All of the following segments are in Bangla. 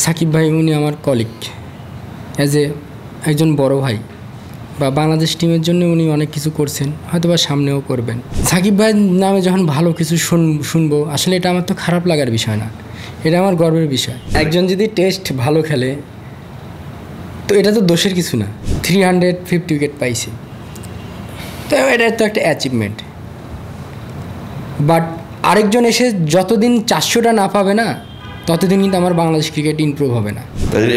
সাকিব ভাই উনি আমার কলিগ, একজন বড় ভাই বা বাংলাদেশ টিমের জন্য উনি অনেক কিছু করছেন, হয়তো বা সামনেও করবেন। সাকিব ভাইয়ের নামে যখন ভালো কিছু শুনবো, আসলে এটা আমার তো খারাপ লাগার বিষয় না, এটা আমার গর্বের বিষয়। একজন যদি টেস্ট ভালো খেলে তো এটা তো দোষের কিছু না। 350 উইকেট পাইছে, তো এটা তো একটা অ্যাচিভমেন্ট। বাট আরেকজন এসে যতদিন 400টা না পাবে না, ততদিন কিন্তু আমার বাংলাদেশ ক্রিকেট ইমপ্রুভ হবে না।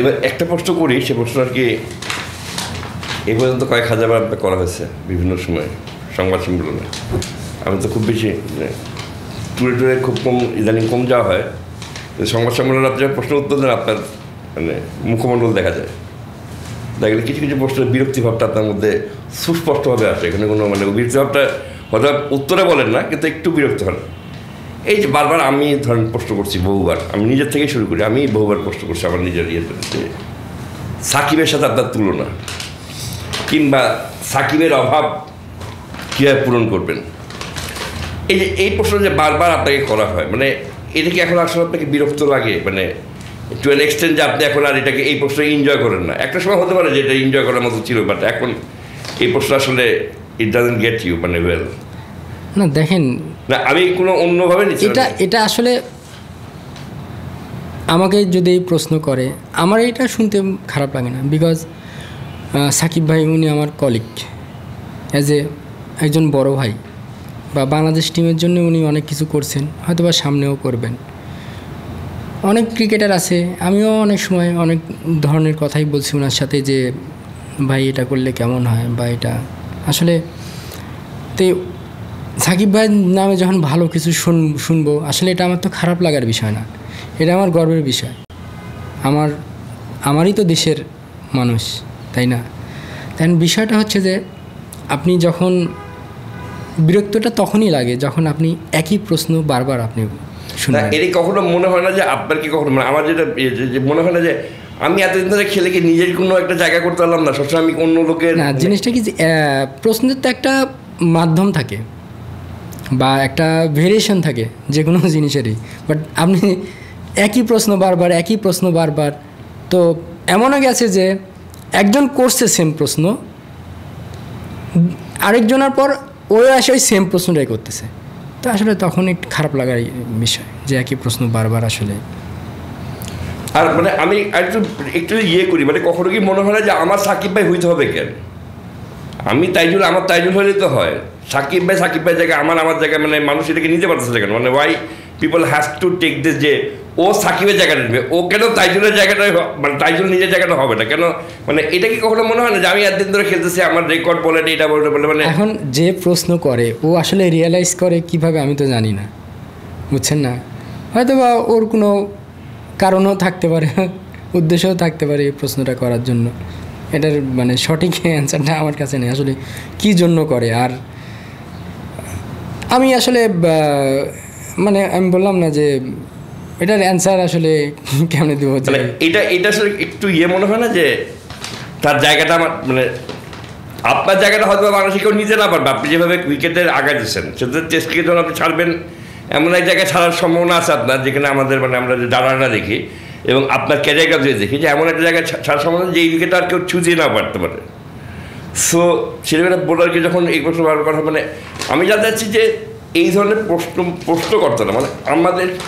এবার একটা প্রশ্ন করি, সে প্রশ্ন আর কি এই পর্যন্ত কয়েক হাজারবার করা হয়েছে বিভিন্ন সময় সংবাদ সম্মেলনে। আমি তো খুব বেশি ট্যুরে খুব কম, ইদানিং কম যাওয়া হয়। সংবাদ সম্মেলনে আপনি প্রশ্ন উত্তর দেন, আপনার মানে মুখমণ্ডল দেখা যায়, দেখলে কিছু কিছু প্রশ্নের বিরক্তিভাবটা আপনার মধ্যে সুস্পষ্টভাবে আসে। এখানে কোনো মানে বিরক্তিভাবটা হয়তো উত্তরে বলেন না, কিন্তু একটু বিরক্ত হন। এই যে বারবার আমি ধরেন প্রশ্ন করছি বহুবার, আমি নিজের থেকেই শুরু করি, আমি বহুবার প্রশ্ন করছি আমার নিজের সাকিবের সাথে আপনার তুলনা, কিংবা সাকিবের অভাব কীভাবে পূরণ করবেন, এই যে এই প্রশ্ন যে বারবার আপনাকে করা হয়, মানে এটা কি এখন আসলে আপনাকে বিরক্ত লাগে? মানে টু অ্যান এক্সটেন্ট যে আপনি এখন আর এটাকে এই প্রশ্ন এনজয় করেন না। একটা সময় হতে পারে যে এটা এনজয় করার মতো ছিল, বাট এখন এই প্রশ্ন আসলে ইট ডাজন্ট গেট ইউ, মানে ওয়েল না। দেখেন, না আমি কোনো অন্যভাবে নিচ্ছি, এটা আসলে আমাকে যদি এই প্রশ্ন করে আমার এটা শুনতে খারাপ লাগে না, বিকজ সাকিব ভাই উনি আমার কলিগ, একজন বড় ভাই বা বাংলাদেশ টিমের জন্য উনি অনেক কিছু করছেন, হয়তো বা সামনেও করবেন। অনেক ক্রিকেটার আছে, আমিও অনেক সময় অনেক ধরনের কথাই বলছি ওনার সাথে, যে ভাই এটা করলে কেমন হয় বা এটা আসলে। তো সাকিব ভাইয়ের নামে যখন ভালো কিছু শুনবো, আসলে এটা আমার তো খারাপ লাগার বিষয় না, এটা আমার গর্বের বিষয়। আমারই তো দেশের মানুষ, তাই না? তাই বিষয়টা হচ্ছে যে আপনি যখন বিরক্তটা তখনই লাগে যখন আপনি একই প্রশ্ন বারবার আপনি শুনেন। এর কখনো মনে হয় না যে আপনার কি কখনো, মানে আমার যেটা মনে হয় না যে আমি এতদিন ধরে খেলে কি নিজের কোনো একটা জায়গা করতে পারলাম না, সবসময় আমি অন্য লোকের। না, জিনিসটা কি প্রশ্নের তো একটা মাধ্যম থাকে বা একটা ভেরিয়েশন থাকে যে কোনো জিনিসেরই, বাট আপনি একই প্রশ্ন বারবার তো এমনও গেছে যে একজন করছে সেম প্রশ্ন, আরেকজনের পর ওই আসে ওই সেম প্রশ্নটাই করতেছে, তো আসলে তখন একটু খারাপ লাগার বিষয় যে একই প্রশ্ন বারবার আসলে। আর মানে আমি একটু করি, মানে কখনো কি মনে হয় না যে আমার সাকিব ভাই হইতে হবে কেন? আমি আমার তাইজুল হলেই তো হয়। সাকিব ভাই জায়গায় আমার জায়গায়, মানে মানুষ এটাকে নিতে পারতেছে কেন? মানে why people has to take this যে ও সাকিবের জায়গাটা নেবে, ও কেন তাইজুলের জায়গাটা, মানে তাইজুল নিজের জায়গাটা হবে না কেন? মানে এটা কি কখনো মনে হয় না যে আমি একদিন ধরে খেলতেছি, আমার রেকর্ড বলে এটা বলে, মানে এখন যে প্রশ্ন করে ও আসলে রিয়েলাইজ করে কিভাবে আমি তো জানি না, বুঝছেন না? হয়তো বা ওর কোনো কারণও থাকতে পারে, উদ্দেশ্যও থাকতে পারে এই প্রশ্নটা করার জন্য। এটার মানে সঠিক অ্যান্সারটা আমার কাছে নেই আসলে কী জন্য করে। আর আমি আসলে মানে আমি বললাম না যে এটার অ্যান্সার আসলে কেমনে দেবো, এটা আসলে একটু মনে হয় না যে তার জায়গাটা আমার, মানে আপনার জায়গাটা হয়তো বাংলাদেশে কেউ নিতে না পারবে। আপনি যেভাবে ক্রিকেটের আগাইতেছেন, সেটা টেস্ট ক্রিকেট যখন আপনি ছাড়বেন, এমন এক জায়গায় ছাড়ার সম্ভাবনা আছে আপনার, যেখানে আমাদের মানে আমরা যে ডানাটা দেখি এবং আপনার ক্যারিয়ারটা যদি দেখি, যে এমন একটা জায়গায় ছাড়ার সম্ভাবনা যে এই উইকেটটা আর কেউ ছুঁজে না পারতে পারে। সো সেরকম বোলারকে যখন এই প্রশ্ন বার করা, মানে আমি জানতে চাচ্ছি যে এই ধরনের প্রশ্ন করতে না, মানে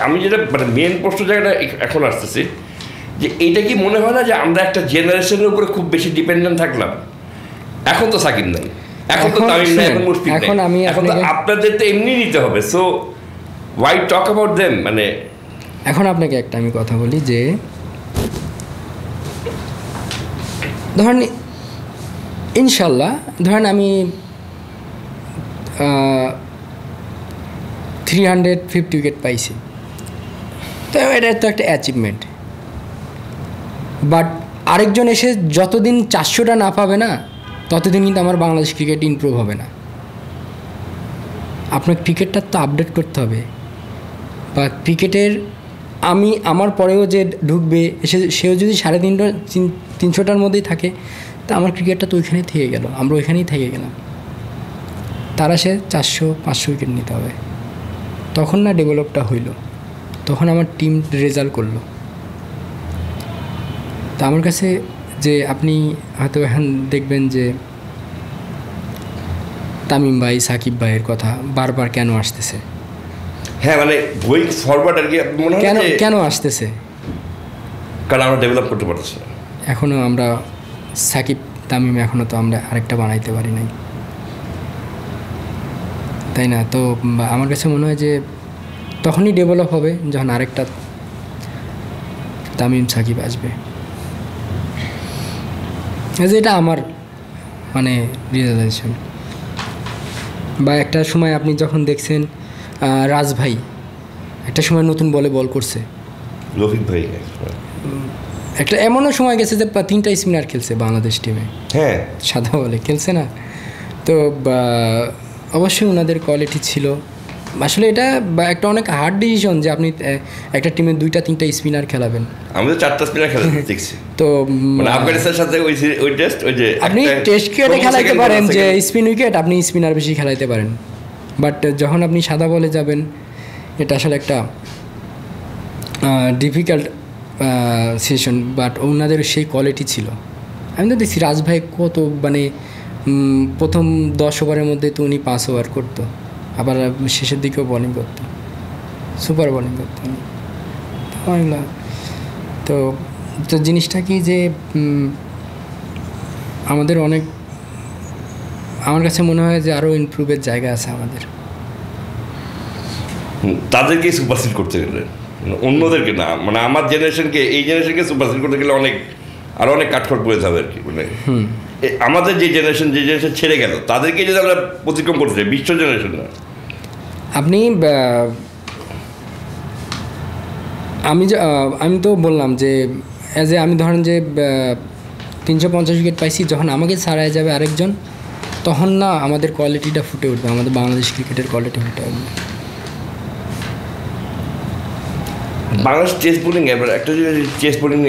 আমি যেটা মানে মেন প্রশ্ন জায়গাটা এখন আসতেছি, যে এইটা কি মনে হয় না যে আমরা একটা জেনারেশনের উপরে খুব বেশি ডিপেন্ডেন্ট থাকলাম? এখন তো সাকিব নাই, এখন তো তামিম নাই, এখন মুশফিক নাই, এখন তো আপনাদের তো এমনি নিতে হবে। So why talk about them? মানে এখন আপনাকে একটা আমি কথা বলি যে ধরেন ইনশাল্লাহ ধরেন আমি 350 উইকেট পাইছি, তো এটা তো একটা অ্যাচিভমেন্ট। বাট আরেকজন এসে যতদিন 400টা না পাবে না, ততদিন কিন্তু আমার বাংলাদেশ ক্রিকেট ইমপ্রুভ হবে না। আপনার ক্রিকেটটা তো আপডেট করতে হবে, বা ক্রিকেটের আমার পরেও যে ঢুকবে সেও যদি 350-400টার মধ্যেই থাকে, তা আমার ক্রিকেটটা তো ওইখানেই থেকে গেল, আমরা ওইখানেই থেকে গেলাম। তারা সে 400-500 উইকেট নিতে হবে, তখন না ডেভেলপটা হইল, তখন আমার টিম রেজাল্ট করলো। তো আমার কাছে যে আপনি হয়তো এখন দেখবেন যে তামিম ভাই, সাকিব ভাইয়ের কথা বারবার কেন আসতেছে, হ্যাঁ মানে গোয়িং ফরওয়ার্ড আর কি মনে হয় কেন যে কেন আসতেছে? কারণ আমরা ডেভেলপ করতে পারছি না। এখনও আমরা সাকিব তামিম এখনও তো আমরা আরেকটা বানাইতে পারি নাই, তাই না? তো আমার কাছে মনে হয় যে তখনই ডেভেলপ হবে যখন আরেকটা তামিম সাকিব আসবে। এই যে এটা আমার মানে রিয়েলাইজেশন। বা একটা সময় আপনি যখন দেখছেন রাজ ভাই একটা সময় নতুন বলে বল করছে, রফিক ভাই একটা এমনও সময় গেছে যে 3টা স্পিনার খেলছে বাংলাদেশ টিমে, হ্যাঁ সাদা বলে খেলছে না। তো অবশ্যই ওনাদের কোয়ালিটি ছিল। আসলে এটা একটা অনেক হার্ড ডিসিশন যে আপনি একটা টিমে 2টা-3টা স্পিনার খেলাবেন। আমি তো 4টা স্পিনার খেলা দেখছি। তো মানে আফগানিস্তানের সাথে ওই টেস্ট ওই যে আপনি টেস্ট ক্রিকেটে খেলাইতে পারেন যে স্পিন উইকেট, আপনি স্পিনার বেশি খেলাইতে পারেন, বাট যখন আপনি সাদা বলে যাবেন এটা আসলে একটা ডিফিকাল্ট সিচুয়েশন। বাট ওনাদের সেই কোয়ালিটি ছিল। আমি তো দেখছি রাজ ভাই কত মানে প্রথম 10 ওভারের মধ্যে তো উনি 5 ওভার করতো, আবার শেষের দিকেও বোলিং করতো, সুপার বোলিং করতো। তো তো জিনিসটা কি যে আমাদের অনেক, আমার কাছে মনে হয় যে আরও ইমপ্রুভের জায়গা আছে আমাদের। তাদেরকেই সুপারসিড করতে গেলে, অন্যদেরকে না, মানে আমার জেনারেশনকে, এই জেনারেশনকে সুপারসিড করতে গেলে আরও অনেক কাঠখড় পড়ে যাবে আর কি। মানে আমাদের যে জেনারেশন ছেড়ে গেল তাদেরকে যদি আমরা অতিক্রম করতে চাই, বিশ্ব জেনারেশন না। আপনি আমি তো বললাম যে আমি ধরেন যে 350 উইকেট পাইছি, যখন আমাকে ছাড়াই যাবে আরেকজন, তখন না আমাদের কোয়ালিটিটা ফুটে উঠবে, আমাদের বাংলাদেশ ক্রিকেটের কোয়ালিটি ফুটে উঠবে। বাংলাদেশ চেস বোলিং এবার একটা চেস বোলিং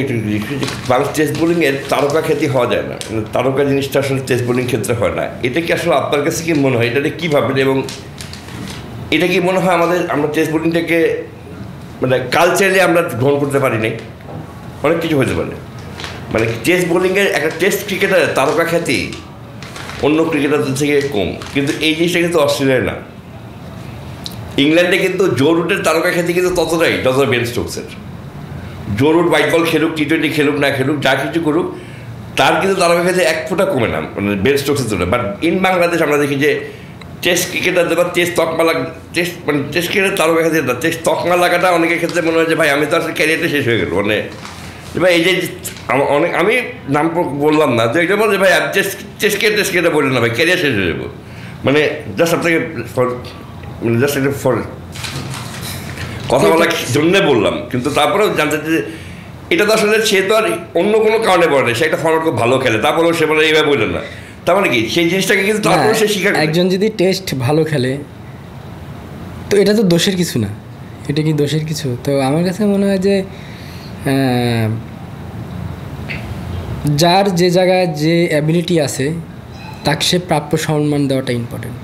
বাংলাদেশ চেস বোলিংয়ের তারকা খ্যাতি হওয়া যায় না, তারকা জিনিসটা আসলে চেস বোলিং ক্ষেত্রে হয় না। এটা কি আসলে আপনার কাছে কি মনে হয়, এটা কী ভাববেন? এবং এটা কি মনে হয় আমরা চেস বোলিংটাকে মানে কালচারালি আমরা গ্রহণ করতে পারি নাই? অনেক কিছু হতে পারে। মানে চেস বোলিংয়ের একটা টেস্ট ক্রিকেটারের তারকা খ্যাতি অন্য ক্রিকেটারদের থেকে কম, কিন্তু এই জিনিসটা কিন্তু অস্ট্রেলিয়ায় না। ইংল্যান্ডে কিন্তু জো রুটের তারকা খ্যাতি কিন্তু ততটাই যতটা Ben স্টোকসের। Joe Root white ball খেলুক, টি20 খেলুক না খেলুক, যা কিছু করুক, তার কিন্তু তারকা খ্যাতি 1 ফোঁটা কমে না মানে বেন স্টোকসের তুলনায়। বাট ইন বাংলাদেশ আমরা দেখি যে টেস্ট ক্রিকেটারদের বা টেস্ট তকমা টেস্ট ক্রিকেটের তারকা খ্যাতি না, টেস্ট তকমা লাগাটা অনেকের ক্ষেত্রে মনে হয় যে ভাই আমি তো আসলে ক্যারিয়ারটা শেষ হয়ে গেল। মানে ভাই এই যে আমি নাম বললাম না, যে এটা বল যে ভাই টেস্ট ক্রিকেটে বললেন না ভাই, ক্যারিয়ার শেষ হয়ে যাবো। মানে জাস্ট আপনাকে মানে জাস্ট একটা কথা বলার জন্যে বললাম, কিন্তু তারপরেও জানতে যে এটা তো আসলে সে তো আর অন্য কোনো কারণে বলে, সে একটা ফরওয়ার্ড খুব ভালো খেলে, তারপরেও সে বলে এইভাবে বললেন না, তার মানে কি সেই জিনিসটাকে কিন্তু তারপরে সে শিকার। একজন যদি টেস্ট ভালো খেলে তো এটা তো দোষের কিছু না, এটা কি দোষের কিছু? তো আমার কাছে মনে হয় যে যার যে জায়গায় যে অ্যাবিলিটি আছে তাকে সে প্রাপ্য সম্মান দেওয়াটা ইম্পর্টেন্ট।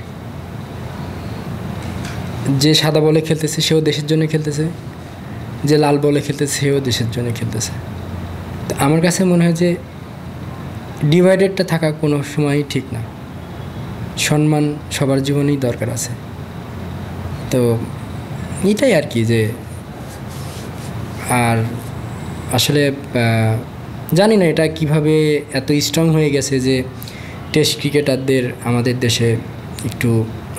যে সাদা বলে খেলতেছে সেও দেশের জন্য খেলতেছে, যে লাল বলে খেলতেছে সেও দেশের জন্য খেলতেছে। তো আমার কাছে মনে হয় যে ডিভাইডেডটা থাকা কোনো সময়ই ঠিক না, সম্মান সবার জীবনেই দরকার আছে। তো এটাই আর কি যে, আর আসলে জানি না এটা কিভাবে এত স্ট্রং হয়ে গেছে যে টেস্ট ক্রিকেটারদের আমাদের দেশে একটু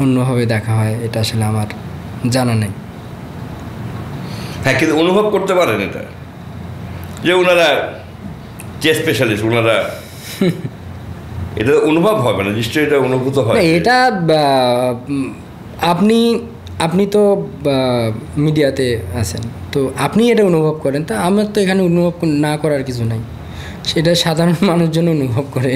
অন্যভাবে দেখা হয়, এটা আসলে আমার জানা নেই। হ্যাঁ, কিন্তু অনুভব করতে পারেন এটা যে ওনারা চেস স্পেশালিস্ট, ওনারা এটা অনুভব হবে না, নিশ্চয়ই এটা অনুভূত হয়। এটা আপনি তো মিডিয়াতে আছেন, তো আপনি এটা অনুভব করেন, তা আমার তো এখানে অনুভব না করার কিছু নাই, সেটা সাধারণ মানুষজন অনুভব করে।